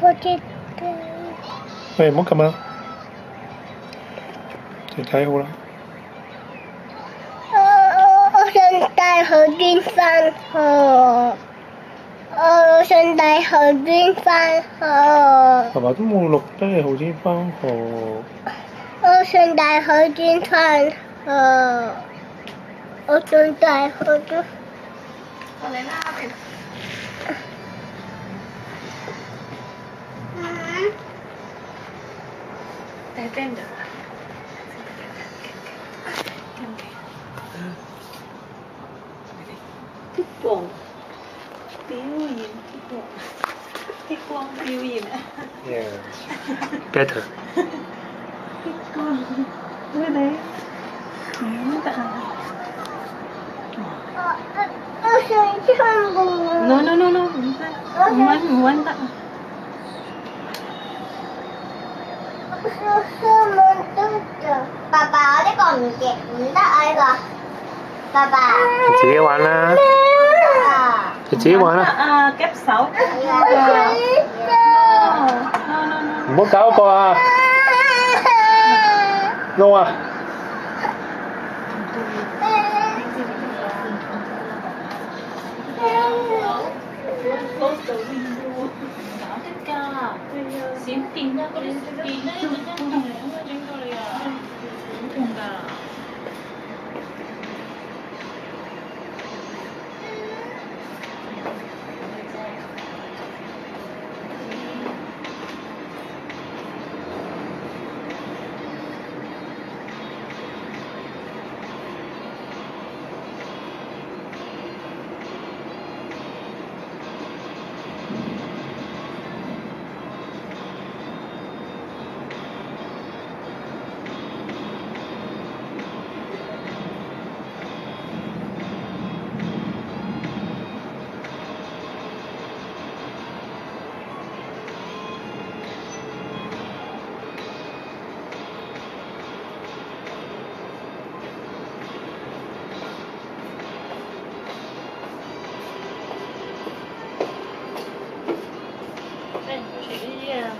我知道。喂，唔好撳啊！就睇好啦。我想帶何娟返學。我想帶何娟返學。爸爸都冇錄低何娟返學。我想帶何娟返學。我想帶何娟。過嚟啦，邊？喺邊度啊？激光表演，激光表演啊 Yeah. Better. 激光，咩你？得啊！我想唱歌。No no no no，唔得，唔揾得。爸爸，我呢個唔得啊！呢個，爸爸。你自己玩啦。你自己玩啦。啊，夾手。唔好搞個啊！No 啊！得㗎，閃電啊！嗰啲電咧一陣間用嚟咁樣整到你啊，好痛㗎！对，水月。